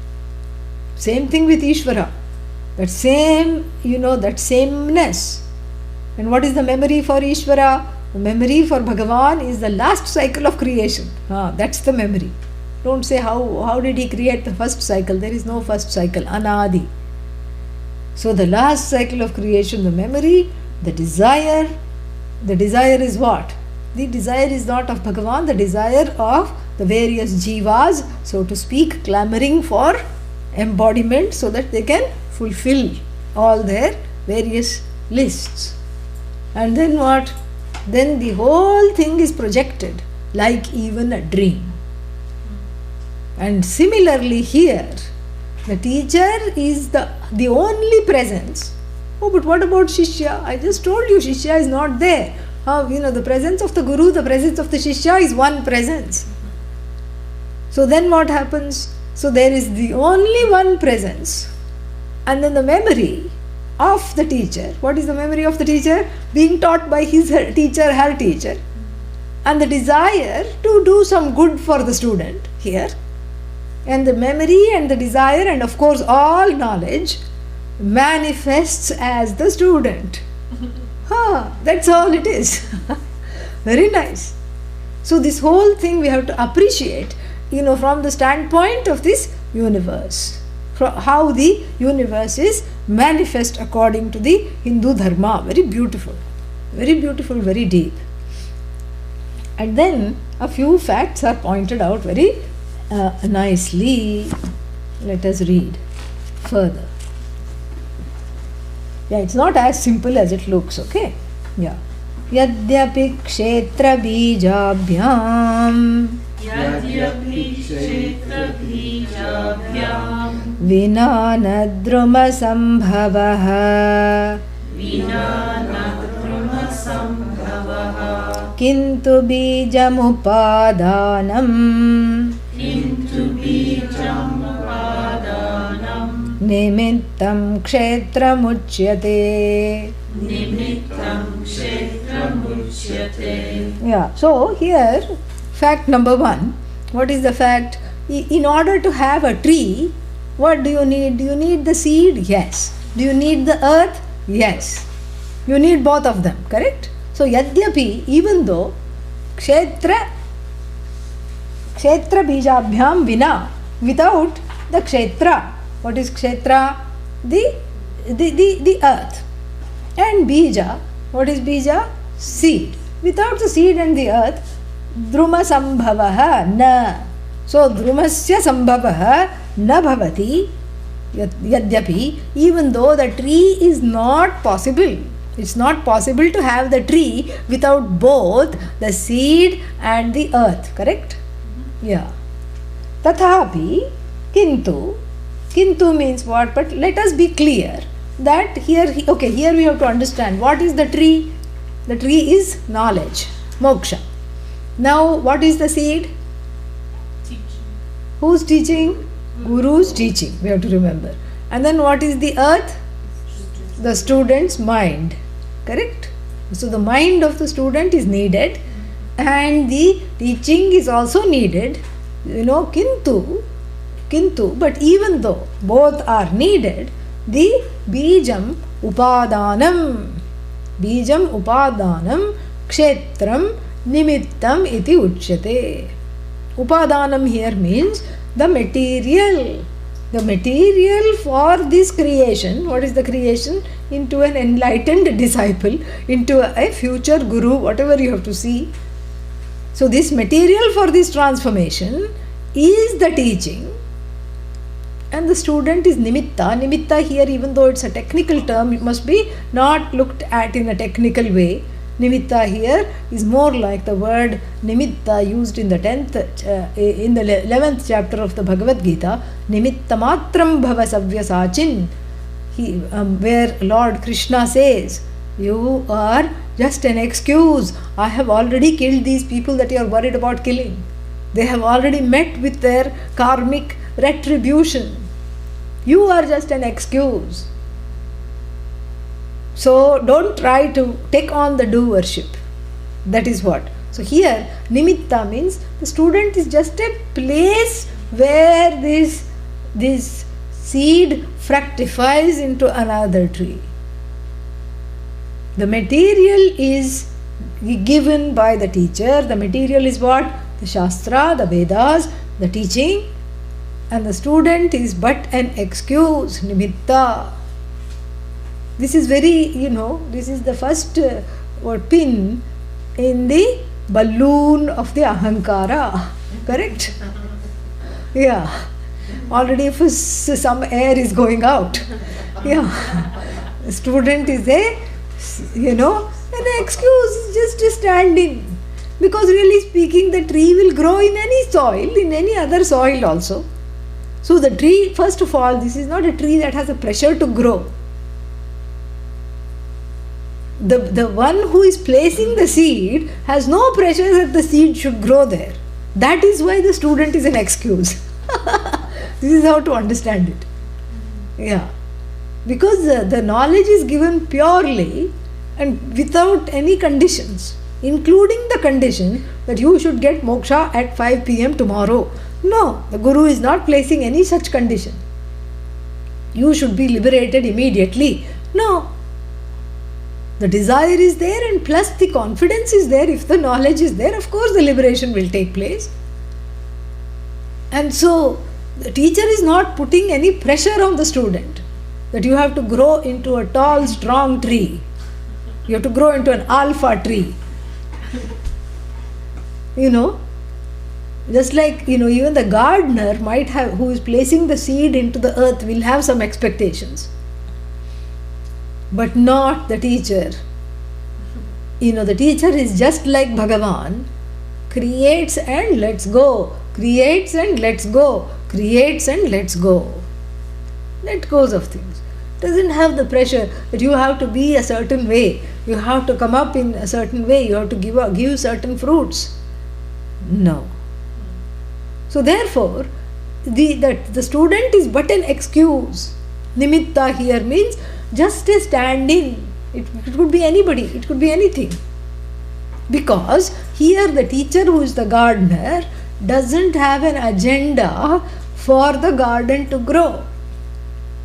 Same thing with Ishvara. That same, that sameness. And what is the memory for Ishvara? The memory for Bhagavan is the last cycle of creation. That's the memory. Don't say how did he create the first cycle. There is no first cycle. Anadi. So the last cycle of creation, the memory, the desire. The desire is what? The desire is not of Bhagavan, the desire of the various jivas, so to speak, clamoring for embodiment so that they can fulfill all their various lists. And then what? Then the whole thing is projected like even a dream. And similarly here, the teacher is the only presence. Oh, but what about Shishya? I just told you Shishya is not there. The presence of the Guru, the presence of the Shishya is one presence. So then what happens? So there is the only one presence. And then the memory of the teacher. What is the memory of the teacher? Being taught by her teacher. And the desire to do some good for the student here. And the memory and the desire and of course all knowledge manifests as the student. That's all it is. Very nice. So this whole thing we have to appreciate, from the standpoint of this universe. How the universe is manifest according to the Hindu Dharma. Very beautiful, very deep. And then a few facts are pointed out very nicely. Let us read further. It's not as simple as it looks, okay? Yadyapi kshetra bijabhyam vina nadruma sambhavaha kintu bijamupadanam nimittam kshetramuchyate. So here, fact number 1. What is the fact? In order to have a tree, what do you need? Do you need the seed? Yes. Do you need the earth? Yes. You need both of them, correct? So yadyapi, even though kshetra bijabhyam vina, without the kshetra. What is kshetra? The earth. And bija, what is bija? Seed. Without the seed and the earth, druma sambhavaha na. So drumasya sambhavaha na bhavati yadyapi, even though the tree is not possible. It's not possible to have the tree without both the seed and the earth, correct? Tathapi, kintu means what? But let us be clear that here we have to understand what is the tree. The tree is knowledge, moksha. Now what is the seed? Teaching. Who's teaching? Guru's teaching, we have to remember. And then what is the earth? The student's mind, correct? So the mind of the student is needed and the teaching is also needed. Kintu, but even though both are needed, the bijam upadanam kshetram nimittam iti uchyate. Upadanam here means the material The material for this creation, what is the creation? Into an enlightened disciple, into a future guru, whatever you have to see. So this material for this transformation is the teaching, and the student is nimitta. Nimitta here, even though it's a technical term, it must be not looked at in a technical way. Nimitta here is more like the word nimitta used in the 11th chapter of the Bhagavad Gita. Nimitta matram bhava savyasachin. Where Lord Krishna says, you are just an excuse. I have already killed these people that you are worried about killing. They have already met with their karmic retribution. You are just an excuse. So don't try to take on the doership. That is what. So here nimitta means the student is just a place where this seed fructifies into another tree. The material is given by the teacher. The material is what? The Shastra, the Vedas, the teaching, and the student is but an excuse, nimitta. This is very, this is the first pin in the balloon of the ahankara. Correct? Yeah. Already some air is going out. Yeah. The student is an excuse just to stand in. Because really speaking, the tree will grow in any soil, in any other soil also. So the tree, first of all, this is not a tree that has a pressure to grow. The one who is placing the seed has no pressure that the seed should grow there. That is why the student is an excuse. This is how to understand it. Yeah. Because the knowledge is given purely and without any conditions, including the condition that you should get moksha at 5 p.m. tomorrow. No, the Guru is not placing any such condition. You should be liberated immediately. No. The desire is there, and plus the confidence is there. If the knowledge is there, of course the liberation will take place. And so the teacher is not putting any pressure on the student that you have to grow into a tall, strong tree. You have to grow into an alpha tree. Just like, even the gardener might have, who is placing the seed into the earth, will have some expectations. But not the teacher. The teacher is just like Bhagavan, creates and lets go, creates and lets go, creates and lets go. Let goes of things. Doesn't have the pressure that you have to be a certain way, you have to come up in a certain way, you have to give certain fruits. No. So therefore, the student is but an excuse. Nimitta here means just a stand-in. It could be anybody, it could be anything. Because here the teacher, who is the gardener, doesn't have an agenda for the garden to grow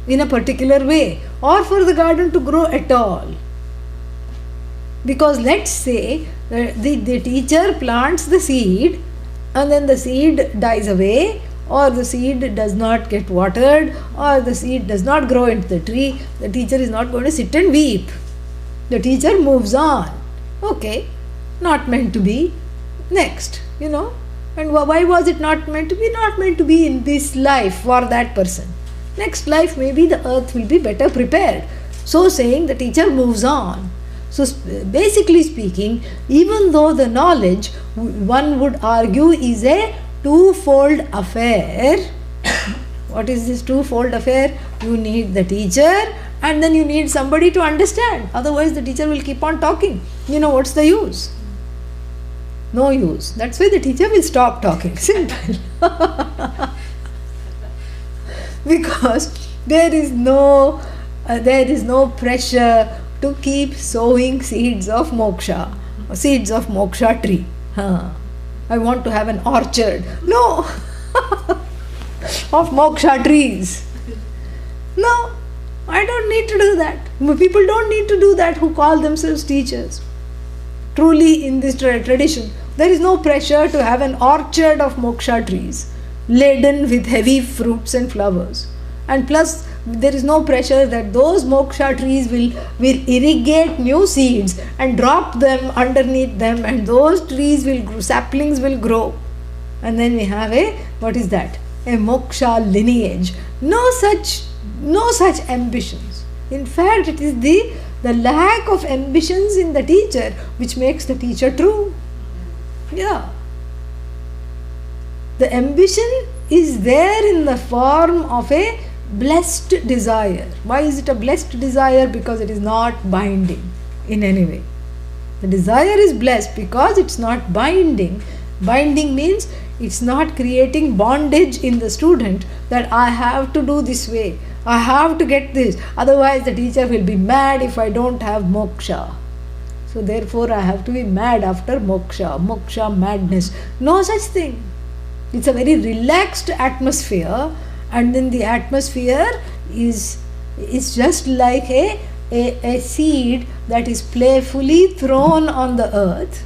in a particular way, or for the garden to grow at all. Because let's say the teacher plants the seed, and then the seed dies away, or the seed does not get watered, or the seed does not grow into the tree. The teacher is not going to sit and weep. The teacher moves on. Okay, not meant to be. Next, And why was it not meant to be? Not meant to be in this life for that person. Next life, maybe the earth will be better prepared. So saying, the teacher moves on. So basically speaking, even though the knowledge, one would argue, is a twofold affair. What is this twofold affair? You need the teacher, and then you need somebody to understand. Otherwise the teacher will keep on talking. What's the use? No use. That's why the teacher will stop talking. Simple. Because there is no pressure to keep sowing seeds of moksha, seeds of moksha tree. I want to have an orchard. No. Of moksha trees. No. I don't need to do that. People don't need to do that who call themselves teachers. Truly, in this tradition, there is no pressure to have an orchard of moksha trees laden with heavy fruits and flowers. and plus there is no pressure that those moksha trees will irrigate new seeds and drop them underneath them, and those trees will grow, saplings will grow, and then we have a, what is that, a moksha lineage. No such ambitions. In fact, it is the lack of ambitions in the teacher which makes the teacher true. Yeah. The ambition is there in the form of a blessed desire. Why is it a blessed desire? Because it is not binding in any way. The desire is blessed because it's not binding. Binding means it's not creating bondage in the student that I have to do this way, I have to get this, otherwise the teacher will be mad if I don't have moksha. So therefore I have to be mad after moksha madness. No such thing. It's a very relaxed atmosphere, and then the atmosphere is just like a seed that is playfully thrown on the earth,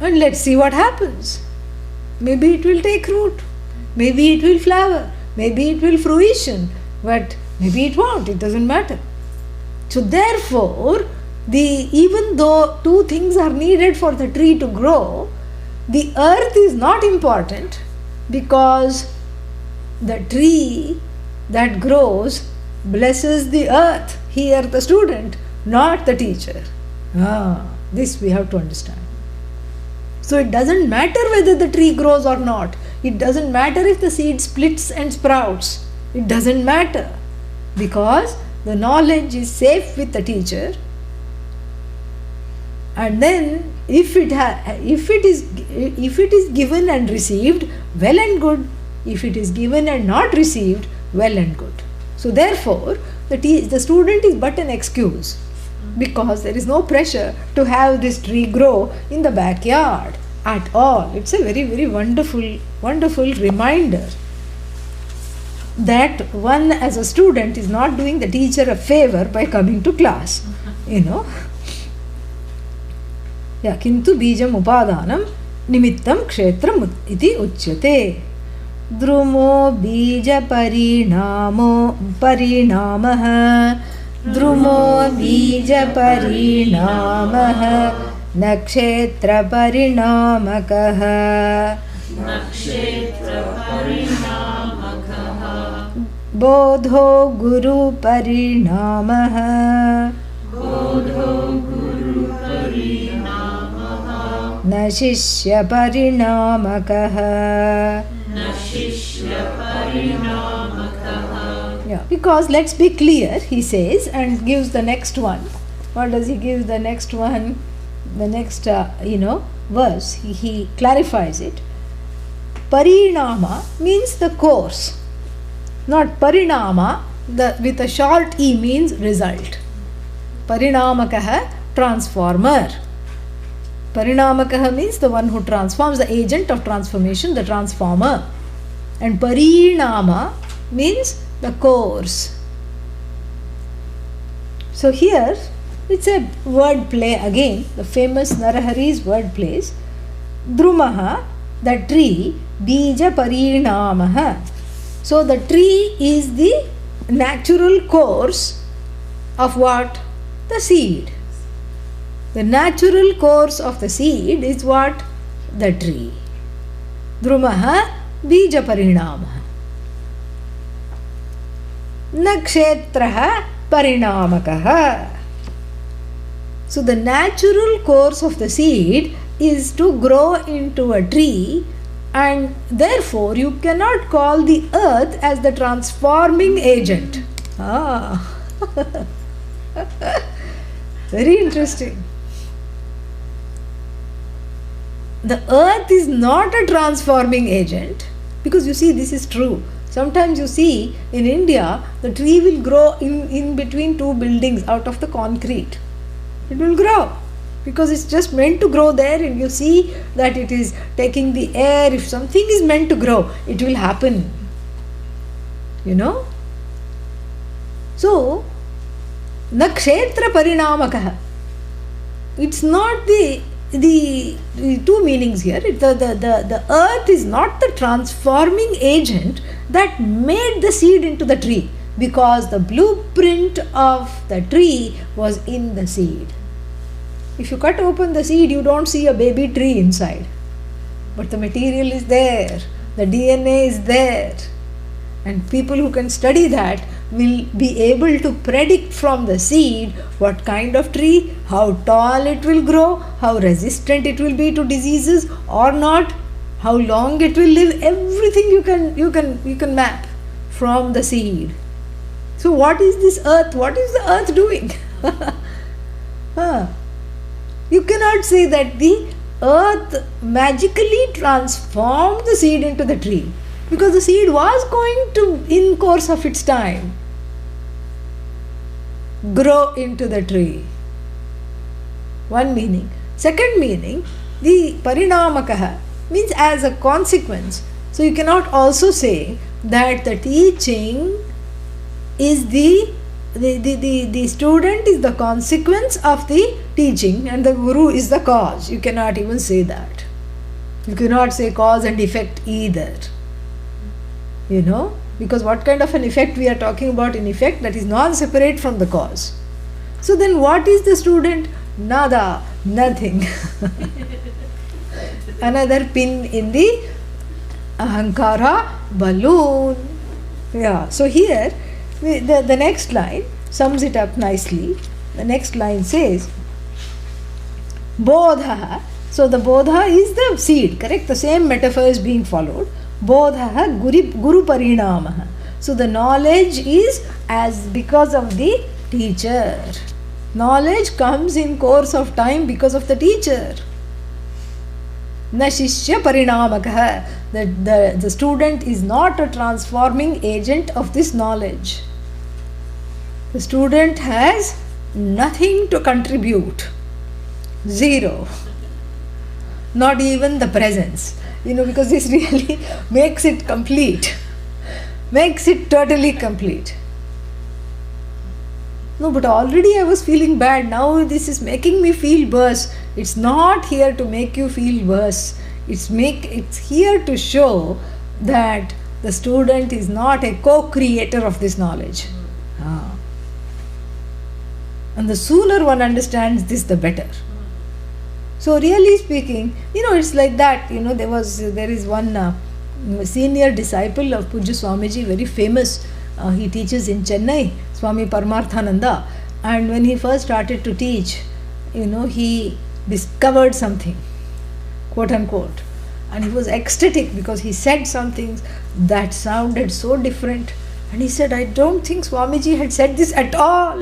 and let's see what happens. Maybe it will take root, maybe it will flower, maybe it will fruition, but maybe it won't, it doesn't matter. So therefore, even though two things are needed for the tree to grow, the earth is not important, because the tree that grows blesses the earth, here the student, not the teacher. This we have to understand. So it doesn't matter whether the tree grows or not. It doesn't matter if the seed splits and sprouts. It doesn't matter, because the knowledge is safe with the teacher. And then if it is given and received, well and good. If it is given and not received, well and good. So therefore, the student is but an excuse, because there is no pressure to have this tree grow in the backyard at all. It's a very, very wonderful reminder that one as a student is not doing the teacher a favor by coming to class. किन्तु बीजम् उपादानं निमित्तं क्षेत्रम् इति उच्यते. द्रुमो बीजपरिणामः द्रुमो बीजपरिणामः नक्षत्रपरिणामकः बोधो गुरुपरिणामः न शिष्यपरिणामकः. Yeah, because let's be clear, he says, and gives the next one. What does he give the next one? The next verse, he clarifies it. Parinama means the course, not parinama. With a short e means result. Parinamakah, transformer. Parinamakah means the one who transforms, the agent of transformation, the transformer. And parinama means the course. So here it's a word play again, the famous Narahari's word plays. Drumaha, the tree, bija parinamaha. So the tree is the natural course of what? The seed. The natural course of the seed is what? The tree. Drumaha bija parinamaha. Nakshetraha parinamakaha. So the natural course of the seed is to grow into a tree, and therefore you cannot call the earth as the transforming agent. Very interesting. The earth is not a transforming agent, because you see, this is true. Sometimes you see in India, the tree will grow in between two buildings out of the concrete. It will grow because it's just meant to grow there, and you see that it is taking the air. If something is meant to grow, it will happen. So, nakshetra parinamakaha. It's not the two meanings here. The earth is not the transforming agent that made the seed into the tree, because the blueprint of the tree was in the seed. If you cut open the seed, you don't see a baby tree inside, but the material is there, the DNA is there, and people who can study that will be able to predict from the seed what kind of tree, how tall it will grow, how resistant it will be to diseases or not, how long it will live. Everything you can map from the seed. So what is this earth? What is the earth doing? You cannot say that the earth magically transformed the seed into the tree, because the seed was going to, in course of its time, grow into the tree. One meaning. Second meaning, the parinamakaha means as a consequence. So you cannot also say that the teaching is the student is the consequence of the teaching and the guru is the cause. You cannot even say that. You cannot say cause and effect either. You know, because what kind of an effect we are talking about? In effect that is non-separate from the cause. So then what is the student? Nada, nothing. Another pin in the ahankara balloon. Yeah, so here the next line sums it up nicely. The next line says bodha. So the bodha is the seed, correct? The same metaphor is being followed. Bodha guru parinamaha. So the knowledge is as because of the teacher. Knowledge comes in course of time because of the teacher. Na shishya parinamakaha. The student is not a transforming agent of this knowledge. The student has nothing to contribute. Zero. Not even the presence. You know, because this really makes it complete. Makes it totally complete. No, but already I was feeling bad. Now this is making me feel worse. It's not here to make you feel worse. It's here to show that the student is not a co-creator of this knowledge. And the sooner one understands this, the better. So really speaking, you know, it's like that. You know, there is one senior disciple of Pujya Swamiji, very famous. He teaches in Chennai, Swami Paramarthananda. And when he first started to teach, you know, he discovered something, quote unquote. And he was ecstatic because he said something that sounded so different. And he said, I don't think Swamiji had said this at all.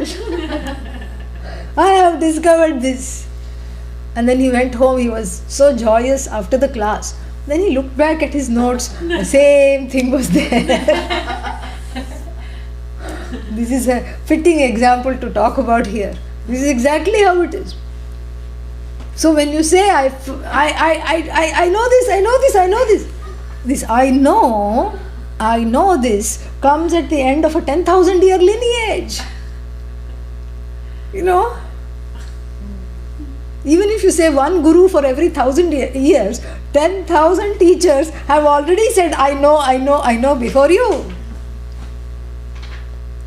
I have discovered this. And then he went home, he was so joyous after the class. Then he looked back at his notes, the same thing was there. This is a fitting example to talk about here. This is exactly how it is. So when you say, I know this, this I know this comes at the end of a 10,000 year lineage. You know? Even if you say one guru for every 1,000 years, 10,000 teachers have already said, I know before you.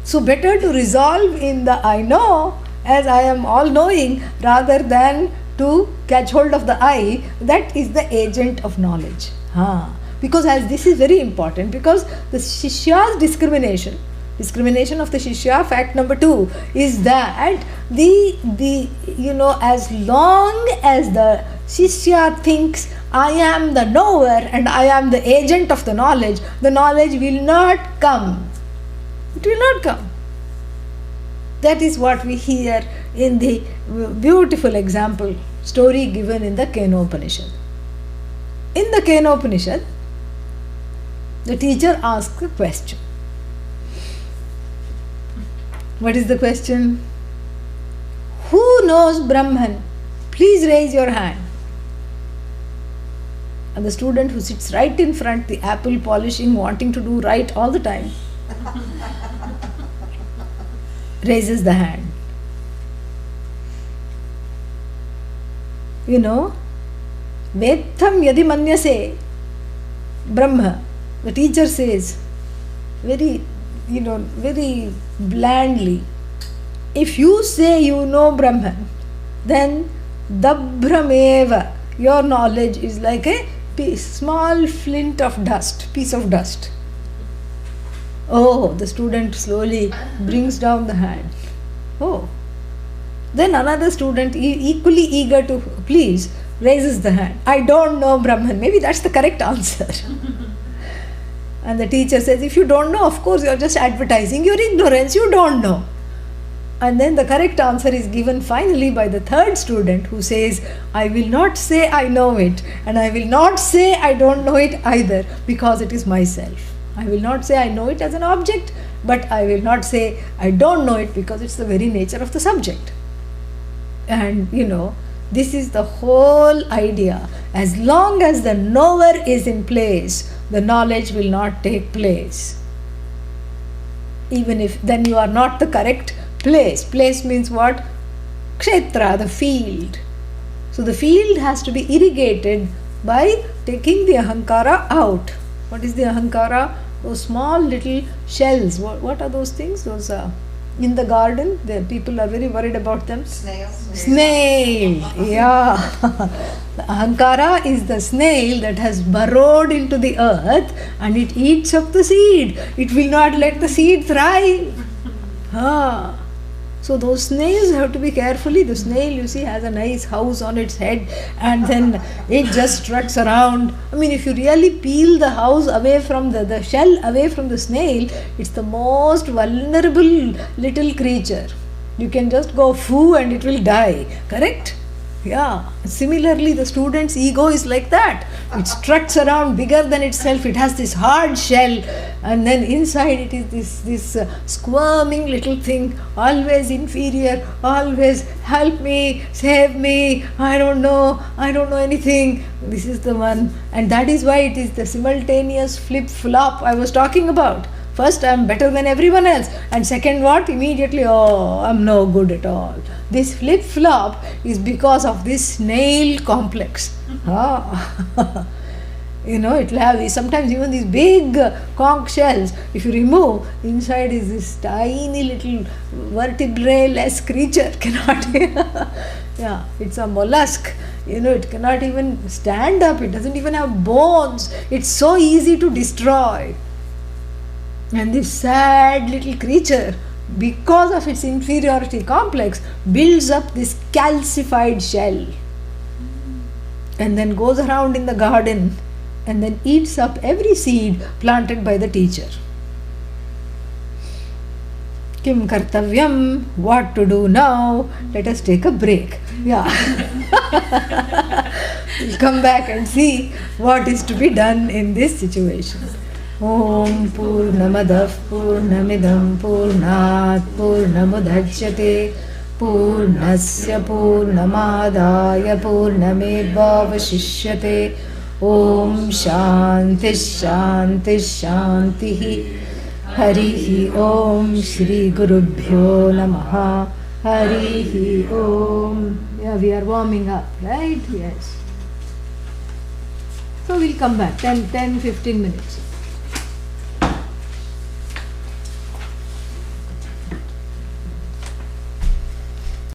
So better to resolve in the I know, as I am all knowing, rather than to catch hold of the I, that is the agent of knowledge. Because as this is very important, because the Shishya's discrimination of the Shishya, fact number 2, is that as long as the Shishya thinks I am the knower and I am the agent of the knowledge will not come. It will not come. That is what we hear in the beautiful example, story given in the Kenopanishad. In the Kenopanishad, the teacher asks a question. What is the question? Who knows Brahman? Please raise your hand. And the student who sits right in front, the apple polishing, wanting to do right all the time, raises the hand. You know, Vedtham yadi manyase Brahma. The teacher says, very, very blandly. If you say you know Brahman, then dabhrameva, your knowledge is like a small flint of dust, piece of dust. Oh, the student slowly brings down the hand. Oh. Then another student, equally eager to please, raises the hand. I don't know Brahman. Maybe that's the correct answer. And the teacher says, if you don't know, of course, you're just advertising your ignorance. You don't know. And then the correct answer is given finally by the third student, who says, I will not say I know it, and I will not say I don't know it either, because it is myself. I will not say I know it as an object, but I will not say I don't know it, because it's the very nature of the subject. And this is the whole idea. As long as the knower is in place, the knowledge will not take place. Even if then you are not the correct place. Place means what? Kshetra, the field. So the field has to be irrigated by taking the ahankara out. What is the ahankara? Those small little shells. What are those things? Those in the garden, the people are very worried about them. Snail. Yeah. The ahankara is the snail that has burrowed into the earth and it eats up the seed. It will not let the seed thrive. So those snails have to be carefully. The snail, you see, has a nice house on its head, and then it just struts around. I mean, if you really peel the house away from the shell away from the snail, it's the most vulnerable little creature. You can just go foo and it will die. Correct? Yeah. Similarly, the student's ego is like that. It struts around bigger than itself. It has this hard shell, and then inside it is this squirming little thing, always inferior, always help me, save me, I don't know anything. This is the one, and that is why it is the simultaneous flip-flop I was talking about. First, I am better than everyone else, and second, what? Immediately, oh, I am no good at all. This flip-flop is because of this snail complex. It will have sometimes even these big conch shells. If you remove, inside is this tiny little vertebrae-less creature. Yeah, it's a mollusk. It cannot even stand up. It doesn't even have bones. It's so easy to destroy. And this sad little creature, because of its inferiority complex, builds up this calcified shell and then goes around in the garden and then eats up every seed planted by the teacher. Kim kartavyam, what to do now? Let us take a break. Yeah. We'll come back and see what is to be done in this situation. Om Purnamadah Purnamidam Purnat Purnamudachyate Purnasya Purnamadaya Purnamevavashishyate. Om Shanti Shanti Shanti. Harihi Om Shri Gurubhyo Namaha. Harihi Om. Yeah, we are warming up, right? Yes. So we'll come back 10-15 minutes.